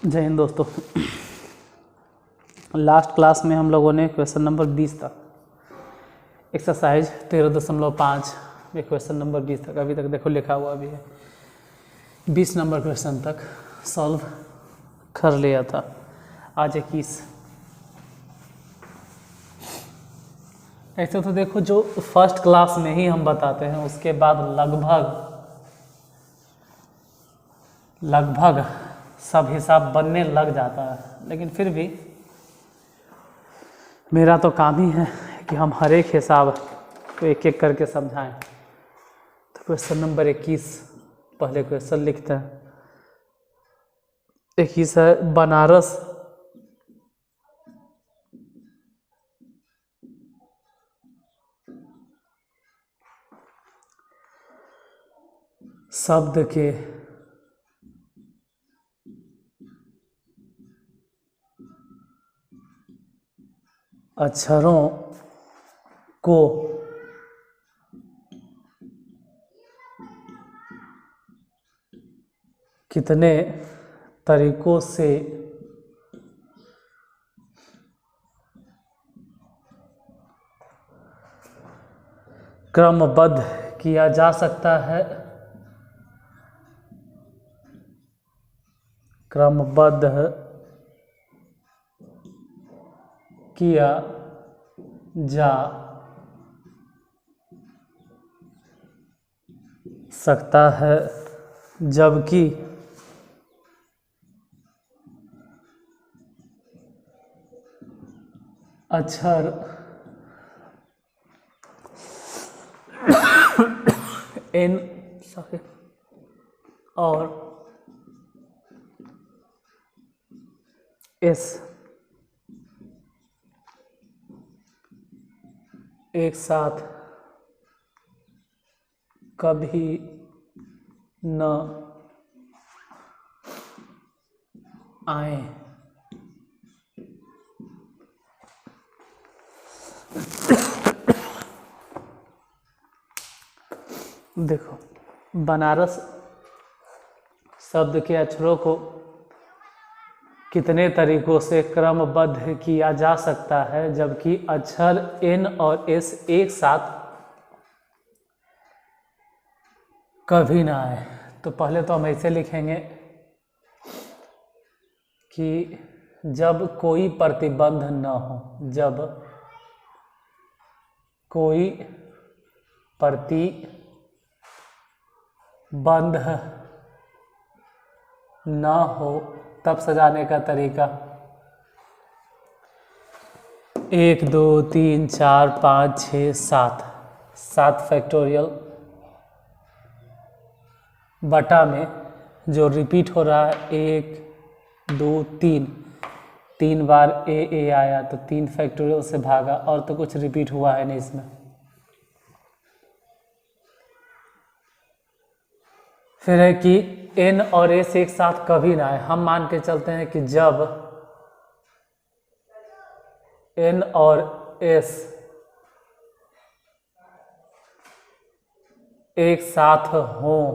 जय हिंद दोस्तों। Last class में हम लोगों ने क्वेश्चन नंबर 20 तक एक्सरसाइज 13.5 में क्वेश्चन नंबर 20 तक अभी तक देखो लिखा हुआ भी है 20 नंबर क्वेश्चन तक सॉल्व कर लिया था। आज 21। ऐसे तो देखो जो फर्स्ट क्लास में ही हम बताते हैं उसके बाद लगभग सब हिसाब बनने लग जाता है, लेकिन फिर भी मेरा तो काम ही है कि हम हर एक हिसाब को एक एक करके समझाएं। तो क्वेश्चन नंबर 21 पहले क्वेश्चन लिखते हैं। 21 है, बनारस शब्द के अक्षरों को कितने तरीकों से क्रमबद्ध किया जा सकता है, क्रमबद्ध किया जा सकता है, जबकि अक्षर N और S एक साथ कभी न आए। देखो, बनारस शब्द के अक्षरों को कितने तरीकों से क्रमबद्ध किया जा सकता है, जबकि अक्षर N और S एक साथ कभी ना आए। तो पहले तो हम ऐसे लिखेंगे कि जब कोई प्रतिबंध न हो, जब कोई प्रतिबंध न हो, तब सजाने का तरीका 1 2 3 4 5 6 7 फैक्टोरियल बटा में जो रिपीट हो रहा है 1 2 3 बार ए आया तो 3 फैक्टोरियल से भागा, और तो कुछ रिपीट हुआ है नहीं इसमें। फिर है कि N और S एक साथ कभी ना आए। हम मान के चलते हैं कि जब N और S एक साथ हों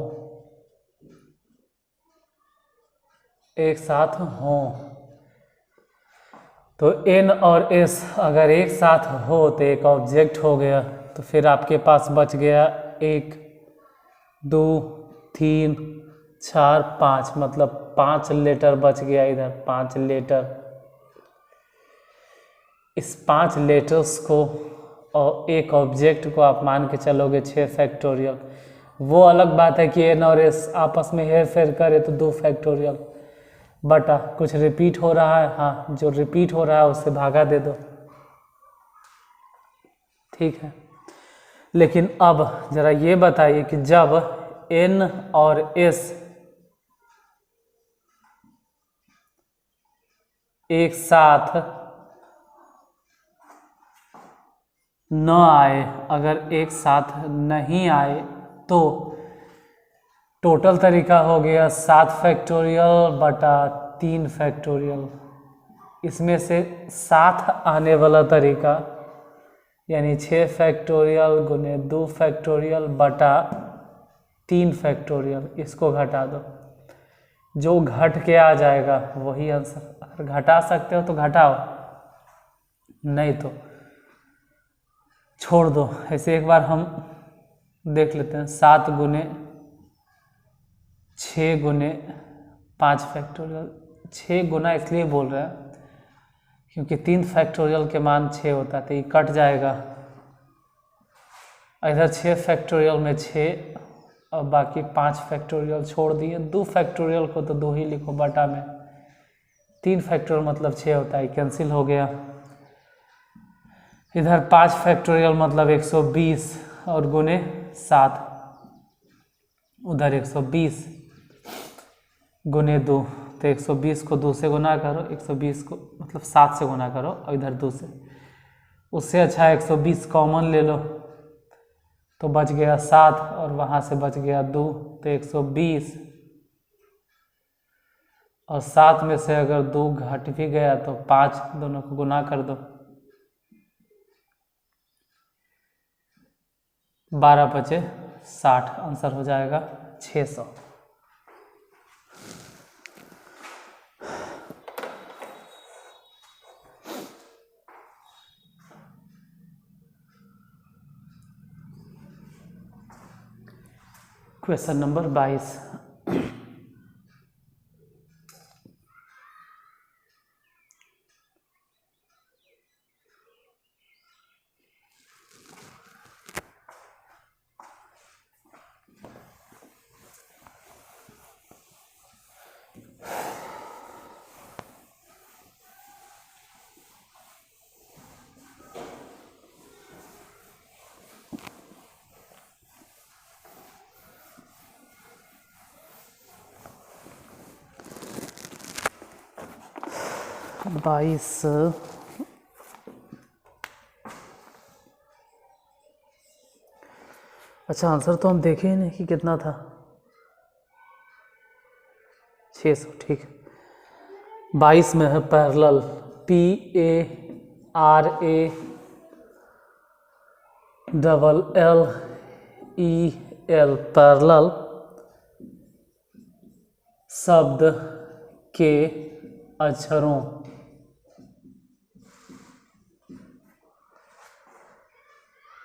तो N और S अगर एक साथ हो तो एक ऑब्जेक्ट हो गया। तो फिर आपके पास बच गया 1 2 3 4 5, मतलब 5 लेटर बच गया इधर, 5 लेटर। इस 5 लेटर्स को और एक ऑब्जेक्ट को आप मान के चलोगे 6 फैक्टोरियल। वो अलग बात है कि N और S आपस में हेर फेर करे तो 2 फैक्टोरियल बटा कुछ रिपीट हो रहा है। हाँ, जो रिपीट हो रहा है उससे भागा दे दो, ठीक है। लेकिन अब जरा ये बताइए कि जब N और S एक साथ न आए, अगर एक साथ नहीं आए तो टोटल तरीका हो गया 7 फैक्टोरियल बटा 3 फैक्टोरियल। इसमें से साथ आने वाला तरीका यानी 6 फैक्टोरियल गुने 2 फैक्टोरियल बटा 3 फैक्टोरियल, इसको घटा दो। जो घट के आ जाएगा वही आंसर। अगर घटा सकते हो तो घटाओ, नहीं तो छोड़ दो। ऐसे एक बार हम देख लेते हैं। 7 गुने 6 गुने 5 फैक्टोरियल। 6 गुना इसलिए बोल रहे हैं क्योंकि 3 फैक्टोरियल के मान 6 होता है, तो ये कट जाएगा। इधर 6 फैक्टोरियल में 6 और बाकी 5 फैक्टोरियल छोड़ दिए। 2 फैक्टोरियल को तो 2 ही लिखो बटा में। 3 फैक्टोरियल मतलब 6 होता है, कैंसिल हो गया। इधर 5 फैक्टोरियल मतलब 120 और गुने 7, उधर 120 गुने 2, तो 120 को 2 से गुना करो, 120 को मतलब 7 से गुना करो और इधर 2 से। उससे अच्छा 120 कॉमन ले लो तो बच गया 7 और वहाँ से बच गया 2, तो 120 और 7 में से अगर 2 घट भी गया तो 5, दोनों को गुना कर दो। 12 बचे 60, आंसर हो जाएगा 600। Question number 22। बाईस अच्छा, आंसर तो हम देखे ही नहीं कि कितना था। 600, ठीक है। 22 में है पैरेलल, PARALLEL, पैरेलल शब्द के अक्षरों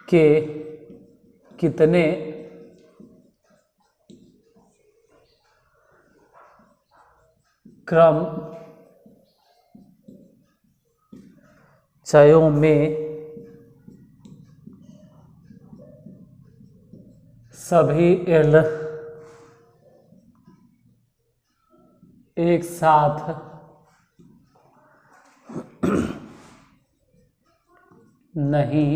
के कितने क्रम चयों में सभी एल एक साथ नहीं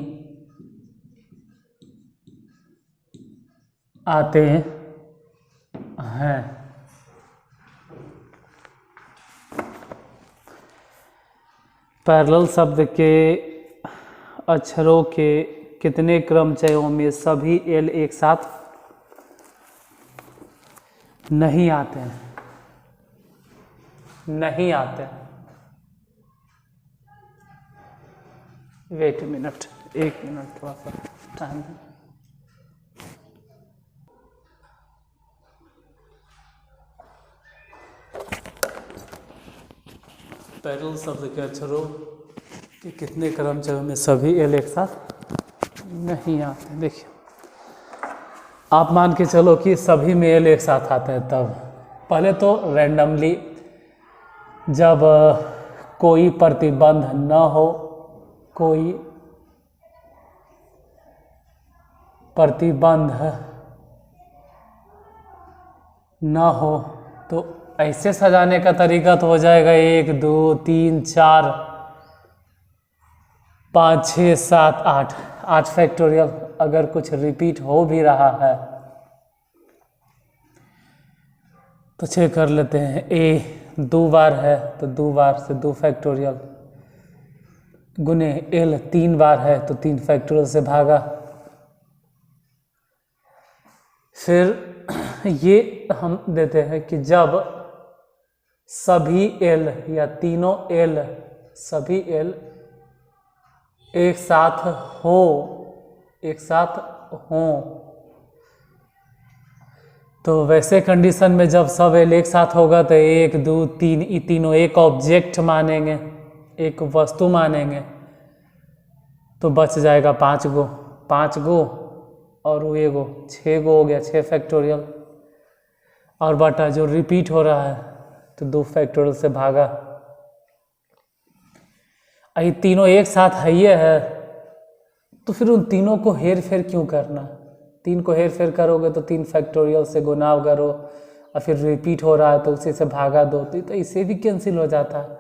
आते हैं। पैरेलल शब्द के अक्षरों के कितने क्रमचयों में सभी एल एक साथ नहीं आते हैं, नहीं आते हैं। वेट मिनट, 1 मिनट, थोड़ा सा टाइम है। पैरेलल शब्द के अक्षरों के कितने क्रमचयों में सभी एल एक साथ नहीं आते। देखिए, आप मान के चलो कि सभी में एल एक साथ आते हैं, तब पहले तो रैंडमली जब कोई प्रतिबंध न हो, कोई प्रतिबंध न हो तो ऐसे सजाने का तरीका तो हो जाएगा 1 2 3 4 5 6 7 8, 8 फैक्टोरियल। अगर कुछ रिपीट हो भी रहा है तो चेक कर लेते हैं। ए 2 बार है तो 2 बार से 2 फैक्टोरियल, गुने एल 3 बार है तो 3 फैक्टोरियल से भागा। फिर ये हम देते हैं कि जब सभी एल या तीनों एल, सभी एल एक साथ हो, एक साथ हो तो वैसे कंडीशन में जब सब एल एक साथ होगा तो 1 2 3 ये तीनों एक ऑब्जेक्ट मानेंगे, एक वस्तु मानेंगे, तो बच जाएगा 5 गो, 5 गो और वो एगो 6 गो हो गया, 6 फैक्टोरियल। और बटा जो रिपीट हो रहा है तो 2 फैक्टोरियल से भागा। ये तीनों एक साथ है ये है, तो फिर उन तीनों को हेर फेर क्यों करना? 3 को हेर फेर करोगे तो 3 फैक्टोरियल से गुना करो और फिर रिपीट हो रहा है तो उसी से भागा दो, तो इससे भी कैंसिल हो जाता है।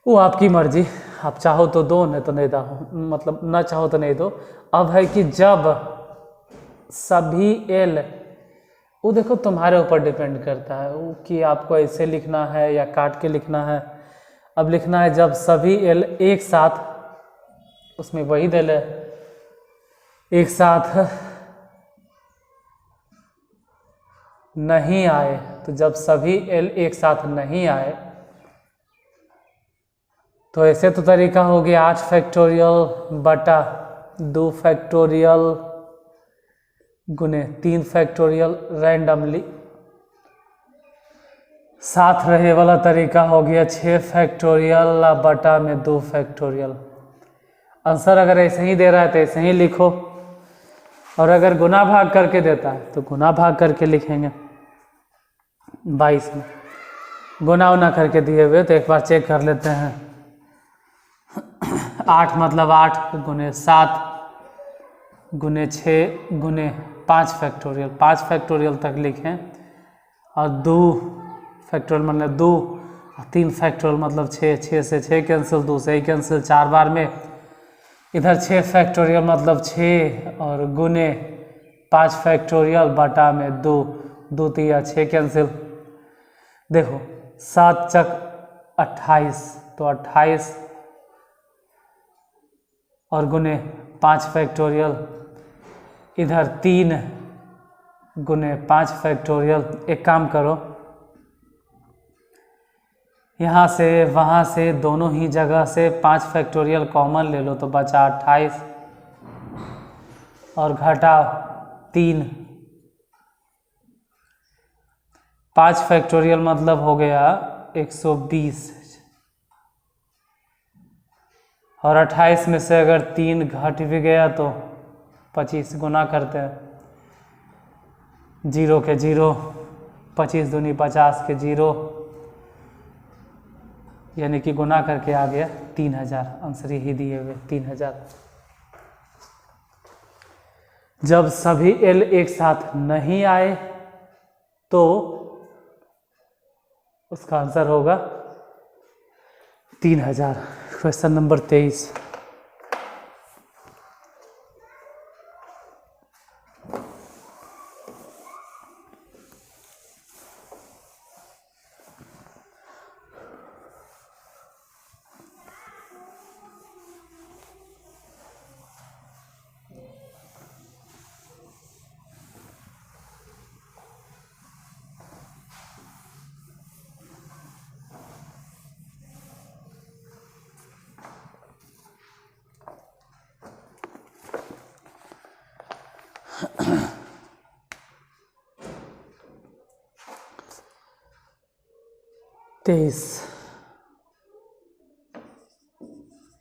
वो आपकी मर्जी, आप चाहो तो दो, नहीं तो नहीं दो, मतलब ना चाहो तो नहीं दो। अब है कि जब सभी एल, वो देखो तुम्हारे ऊपर डिपेंड करता है वो कि आपको ऐसे लिखना है या काट के लिखना है। अब लिखना है जब सभी एल एक साथ, उसमें वही दिल है, एक साथ नहीं आए, तो जब सभी एल एक साथ नहीं आए तो ऐसे तो तरीका हो गया 8 फैक्टोरियल बटा 2 फैक्टोरियल गुने 3 फैक्टोरियल रैंडमली। साथ रहे वाला तरीका हो गया 6 फैक्टोरियल बटा में 2 फैक्टोरियल। आंसर अगर ऐसे ही दे रहा है तो ऐसे ही लिखो, और अगर गुना भाग करके देता है तो गुना भाग करके लिखेंगे। 22 में गुना उना करके दिए हुए तो एक बार चेक कर लेते हैं। 8 मतलब 8 गुने 7 गुने 6 गुने 5 फैक्टोरियल, 5 फैक्टोरियल तक लिखें, और 2 फैक्टोरियल मतलब 2, 3 फैक्टोरियल मतलब 6, 6 से 6 कैंसिल, 2 से ही कैंसिल, 4 बार में इधर 6 फैक्टोरियल मतलब 6 और गुने 5 फैक्टोरियल बटा में 2, 2 तिया 6 कैंसिल। देखो 7 चक 28, तो 28 और गुने 5 फैक्टोरियल, इधर 3 गुने 5 फैक्टोरियल। एक काम करो, यहाँ से वहाँ से दोनों ही जगह से 5 फैक्टोरियल कॉमन ले लो तो बचा 28 और घटा 3, 5 फैक्टोरियल मतलब हो गया 120, और 28 में से अगर 3 घट भी गया तो 25 गुना करते हैं, 0 के 0, 25 दूनी 50 के 0, यानी कि गुना करके आ गया 3000। आंसर ही दिए हुए 3000। जब सभी एल एक साथ नहीं आए तो उसका आंसर होगा 3000। Question number 23।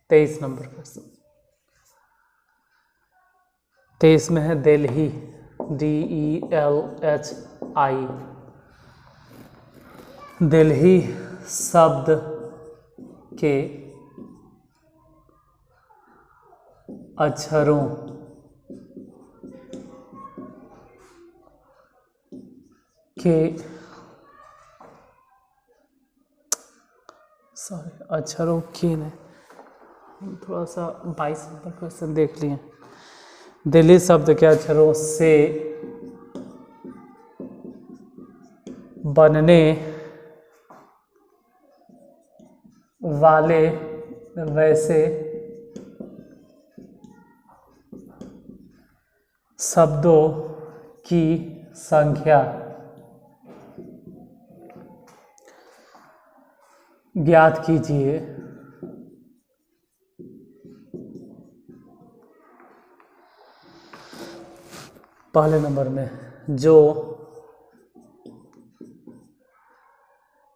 तेईस नंबर क्वेश्चन। 23 में है दिल्ली, DELHI। दिल्ली शब्द के अक्षरों के अक्षरों के नहीं, हम थोड़ा सा 22 नंबर क्वेश्चन देख लिए। दिल्ली शब्द के अक्षरों से बनने वाले वैसे शब्दों की संख्या ज्ञात कीजिए। पहले नंबर में जो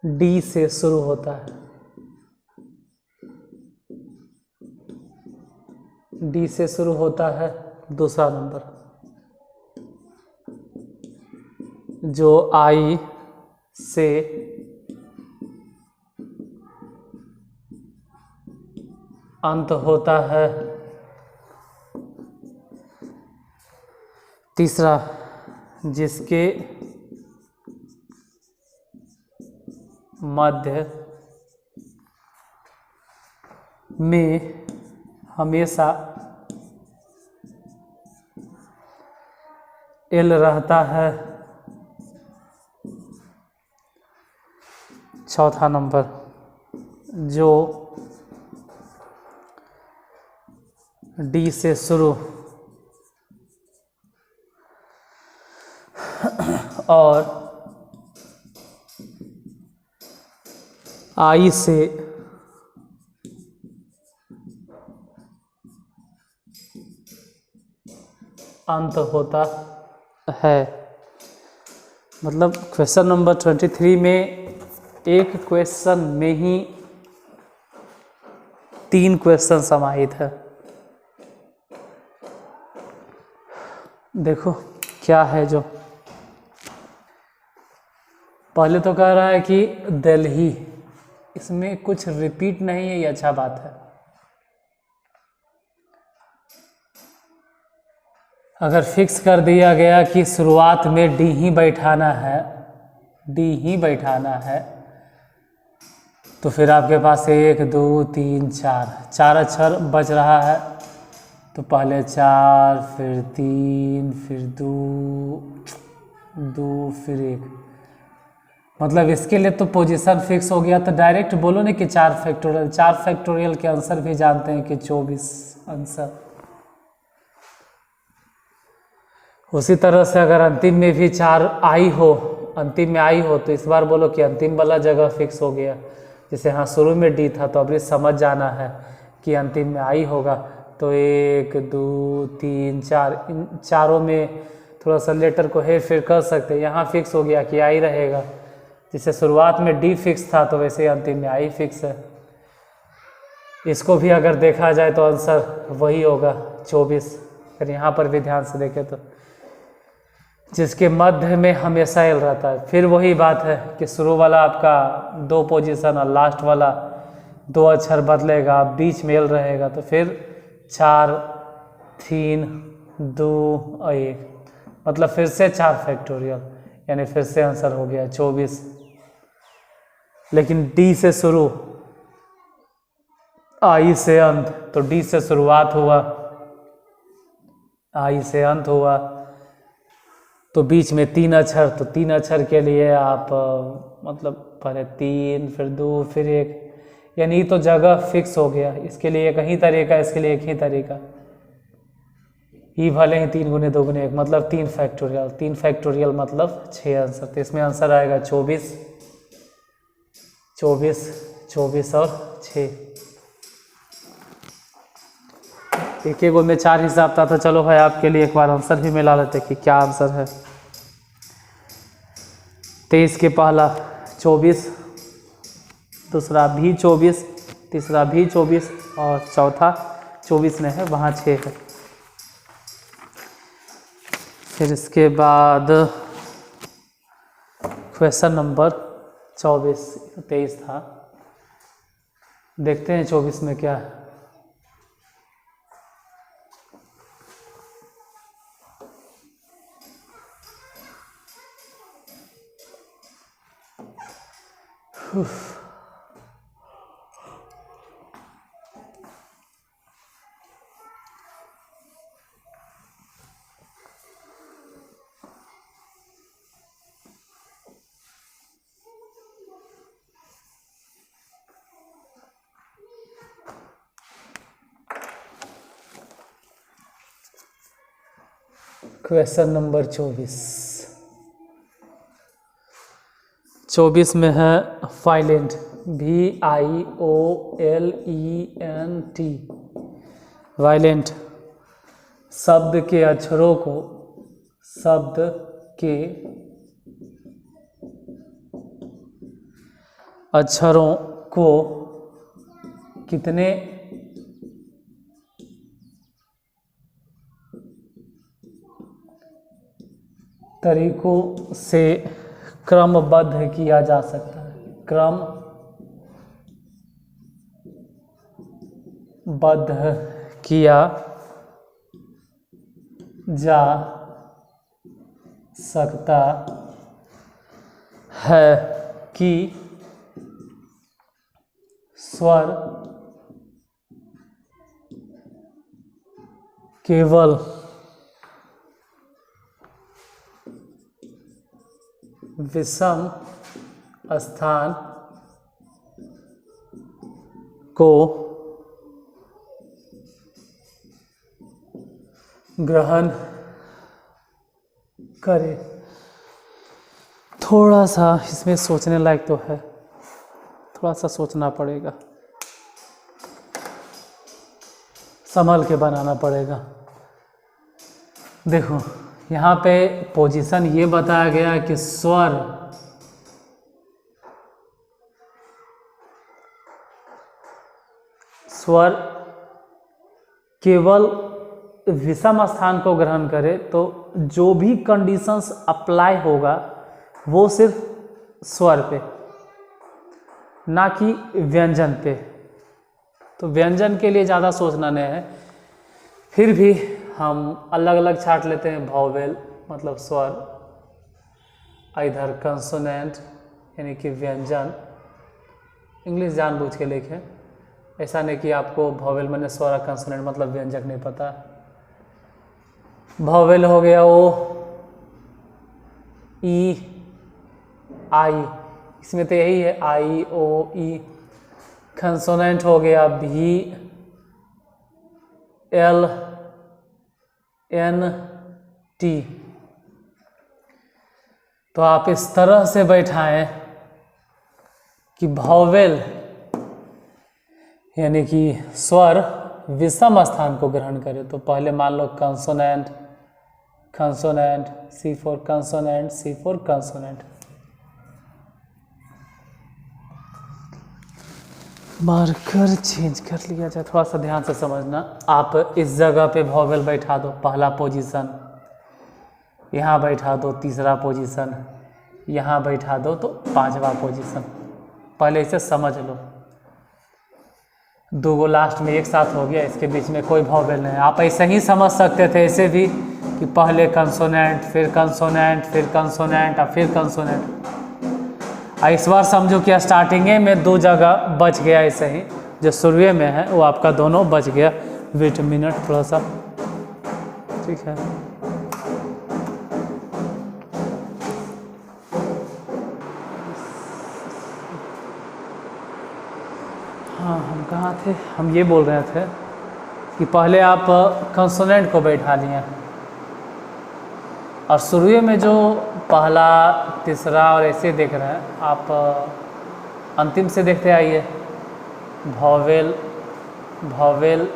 डी से शुरू होता है, डी से शुरू होता है। दूसरा नंबर जो आई से अंत होता है। तीसरा जिसके मध्य में हमेशा एल रहता है। चौथा नंबर जो डी से शुरू और आई से अंत होता है। मतलब क्वेश्चन नंबर 23 में एक क्वेश्चन में ही 3 क्वेश्चन समाहित है। देखो क्या है जो पहले तो कह रहा है कि दिल्ली, इसमें कुछ रिपीट नहीं है, ये अच्छा बात है। अगर फिक्स कर दिया गया कि शुरुआत में डी ही बैठाना है, डी ही बैठाना है, तो फिर आपके पास 1 2 3 4 अक्षर बच रहा है। तो पहले 4 फिर 3 फिर 2 फिर 1, मतलब इसके लिए तो पोजीशन फिक्स हो गया। तो डायरेक्ट बोलो नहीं कि 4 फैक्टोरियल, 4 फैक्टोरियल के आंसर भी जानते हैं कि 24 आंसर। उसी तरह से अगर अंतिम में भी 4 आई हो, अंतिम में आई हो, तो इस बार बोलो कि अंतिम वाला जगह फिक्स हो गया। जैसे हाँ शुरू में डी था, तो अभी समझ जाना है कि अंतिम में आई होगा। तो 1 2 3 4, इन चारों में थोड़ा सा लेटर को हेर फेर कर सकते हैं। यहाँ फिक्स हो गया कि आई रहेगा। जैसे शुरुआत में डी फिक्स था, तो वैसे ही अंतिम में आई फिक्स है। इसको भी अगर देखा जाए तो आंसर वही होगा 24। अगर यहाँ पर भी ध्यान से देखें तो जिसके मध्य में हमेशा एल रहता है। फिर वही बात है कि शुरू वाला आपका 2 पोजीशन और लास्ट वाला 2 अक्षर बदलेगा, बीच में एल रहेगा। तो फिर 4 3 2 और 1, मतलब फिर से 4 फैक्टोरियल, यानी फिर से आंसर हो गया 24। लेकिन डी से शुरू, आई से अंत, तो डी से शुरुआत हुआ, आई से अंत हुआ, तो बीच में 3 अक्षर। तो 3 अक्षर के लिए आप मतलब पहले 3 फिर 2 फिर 1, यानी तो जगह फिक्स हो गया। इसके लिए एक ही तरीका, इसके लिए एक ही तरीका। ई भले ही 3 गुने 2 गुने 1, मतलब 3 फैक्टोरियल, 3 फैक्टोरियल मतलब 6 आंसर। तो इसमें आंसर आएगा 24 24 24 और 6। एक एक में 4 हिसाब था। तो चलो भाई आपके लिए एक बार आंसर भी मिला लेते कि क्या आंसर है। 23 के पहला 24, दूसरा भी 24, तीसरा भी 24 और चौथा 24 में है, वहाँ 6 है। फिर इसके बाद क्वेश्चन नंबर 24, 23 था, देखते हैं 24 में क्या है। क्वेश्चन नंबर 24 में है वायलेंट, VIOLENT, वायलेंट शब्द के अक्षरों को, शब्द के अक्षरों को कितने तरीकों से क्रमबद्ध किया जा सकता है, क्रमबद्ध किया जा सकता है कि स्वर केवल विषम स्थान को ग्रहण करे। थोड़ा सा इसमें सोचने लायक तो है, थोड़ा सा सोचना पड़ेगा, संभल के बनाना पड़ेगा। देखो यहाँ पे पोजीशन ये बताया गया कि स्वर केवल विषम स्थान को ग्रहण करे, तो जो भी कंडीशंस अप्लाई होगा वो सिर्फ स्वर पे, ना कि व्यंजन पे। तो व्यंजन के लिए ज़्यादा सोचना नहीं है, फिर भी हम अलग अलग छाट लेते हैं। वॉवेल मतलब स्वर, इधर कंसोनेंट यानी कि व्यंजन। इंग्लिश जानबूझ के लिखे, ऐसा नहीं कि आपको वॉवेल मैंने स्वर और कंसोनेंट मतलब व्यंजक नहीं पता। वॉवेल हो गया ओ, ई, आई, इसमें तो यही है आई ओ ई। कंसोनेंट हो गया भी, एल एन टी। तो आप इस तरह से बैठाएं कि वॉवेल यानी कि स्वर विषम स्थान को ग्रहण करे। तो पहले मान लो consonant, consonant, C for consonant, C for consonant. Marker change कर लिया जाए, थोड़ा सा ध्यान से समझना। आप इस जगह पे वॉवेल बैठा दो, पहला पोजीशन, यहाँ बैठा दो तीसरा पोजीशन, यहाँ बैठा दो तो पांचवा पोजीशन। पहले इसे समझ लो। दो गो लास्ट में एक साथ हो गया, इसके बीच में कोई वॉवेल नहीं। आप ऐसे ही समझ सकते थे ऐसे भी कि पहले कंसोनेंट, फिर कंसोनेंट, फिर कंसोनेंट और फिर कंसोनेंट। इस बार समझो कि स्टार्टिंग में दो जगह बच गया, ऐसे ही जो शुरू में है वो आपका दोनों बच गया। वेट मिनट थोड़ा सा, ठीक है। हाँ हम कहाँ थे, हम ये बोल रहे थे कि पहले आप कंसोनेंट को बैठा लिए और शुरू में जो पहला तीसरा और ऐसे देख रहे हैं आप, अंतिम से देखते आइए। वॉवेल वॉवेल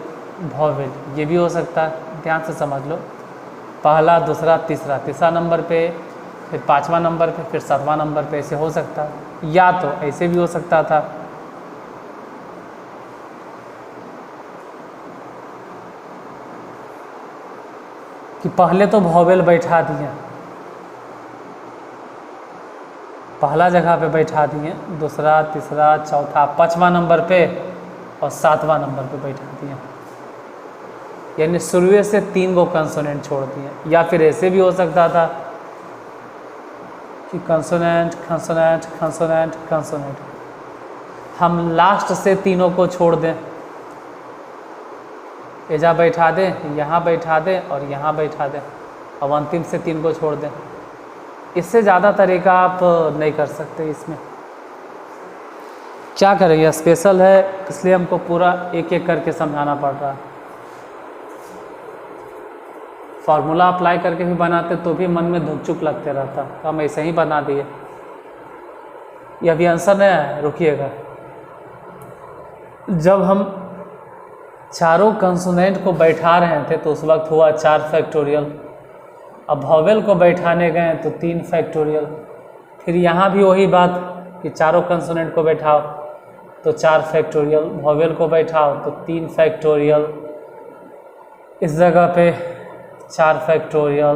वॉवेल, ये भी हो सकता है, ध्यान से समझ लो। पहला दूसरा तीसरा, तीसरा नंबर पे, फिर पांचवा नंबर पे, फिर सातवां नंबर पे, ऐसे हो सकता है। या तो ऐसे भी हो सकता था कि पहले तो वॉवेल बैठा दिए, पहला जगह पे बैठा दिए, दूसरा तीसरा चौथा पांचवा नंबर पे और सातवां नंबर पे बैठा दिए, यानी शुरू से 3 गो कंसोनेंट छोड़ दिए। या फिर ऐसे भी हो सकता था कि कंसोनेंट कंसोनेंट कंसोनेंट कंसोनेंट, हम लास्ट से तीनों को छोड़ दें, एजा बैठा दें, यहाँ बैठा दें और यहाँ बैठा दें, अब अंतिम से 3 को छोड़ दें। इससे ज़्यादा तरीका आप नहीं कर सकते। इसमें क्या करेंगे, स्पेशल है इसलिए हमको पूरा एक एक करके समझाना पड़ रहा है। फार्मूला अप्लाई करके भी बनाते तो भी मन में धुक-चुक लगते रहता, तो हम ऐसे ही बना दिए। ये अभी आंसर नहीं है, रुकिएगा। जब हम चारों कंसोनेंट को बैठा रहे थे तो उस वक्त हुआ 4 फैक्टोरियल। अब वॉवेल को बैठाने गए तो 3 फैक्टोरियल। फिर यहाँ भी वही बात, कि चारों कंसोनेंट को बैठाओ तो 4 फैक्टोरियल, वॉवेल को बैठाओ तो 3 फैक्टोरियल, इस जगह पे 4 फैक्टोरियल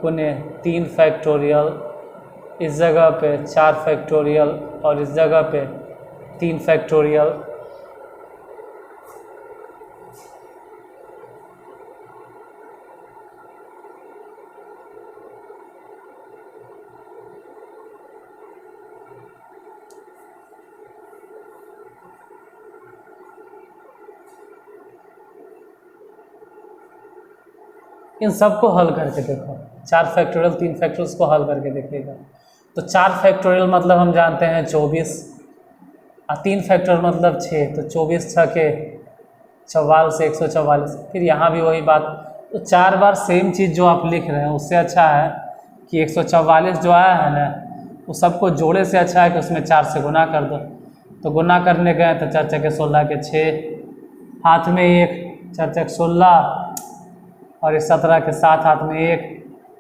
गुने 3 फैक्टोरियल, इस जगह पे 4 फैक्टोरियल और इस जगह पे 3 फैक्टोरियल। इन सबको हल करके देखो, 4 फैक्टोरियल 3 फैक्टोरियल को हल करके देखिएगा। तो 4 फैक्टोरियल मतलब हम जानते हैं 24 और 3 फैक्टोरियल मतलब 6, तो 24 6 के 44 से 144। फिर यहाँ भी वही बात, तो 4 बार सेम चीज़ जो आप लिख रहे हैं उससे अच्छा है कि 144 जो आया है ना वो सबको जोड़े से अच्छा है कि उसमें 4 से गुना कर दो। तो गुना करने गए तो 4 चौके 16 के 6, हाथ में 1, 4 चौके 16 और इस 17 के 7, हाथ में 1,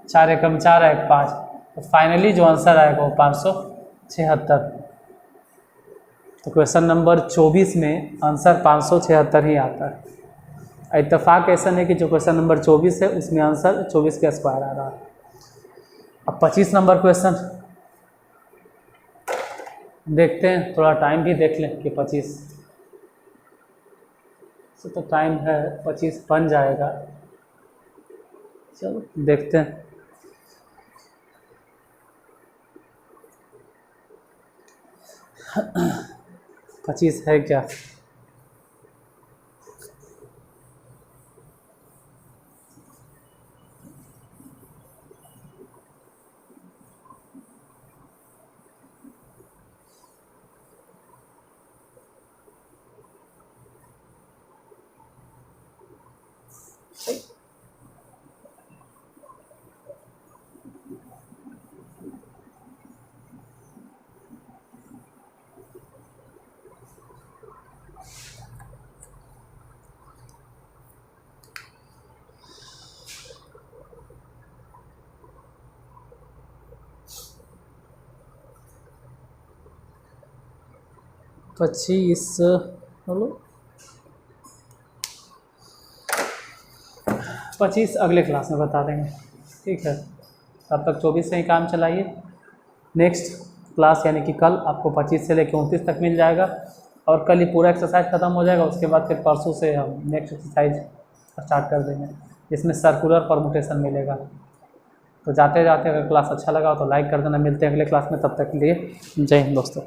4 एकम 4 1 5। तो फाइनली जो आंसर आएगा वो 576। तो क्वेश्चन नंबर 24 में आंसर 576 ही आता है। इत्तेफाक ऐसा है कि जो क्वेश्चन नंबर 24 है उसमें आंसर 24 के स्क्वायर आ रहा है। अब 25 नंबर क्वेश्चन देखते हैं, थोड़ा टाइम भी देख लें कि 25 से तो टाइम है, 25 बन जाएगा। चलो देखते हैं। पच्चीस है क्या? पच्चीस, बोलो 25 अगले क्लास में बता देंगे, ठीक है। तब तक 24 से ही काम चलाइए। नेक्स्ट क्लास यानी कि कल आपको 25 से लेकर 29 तक मिल जाएगा और कल ही पूरा एक्सरसाइज ख़त्म हो जाएगा। उसके बाद फिर परसों से हम नेक्स्ट एक्सरसाइज स्टार्ट कर देंगे, जिसमें सर्कुलर परमुटेशन मिलेगा। तो जाते जाते अगर क्लास अच्छा लगा हो तो लाइक कर देना। मिलते हैं अगले क्लास में, तब तक के लिए जय हिंद दोस्तों।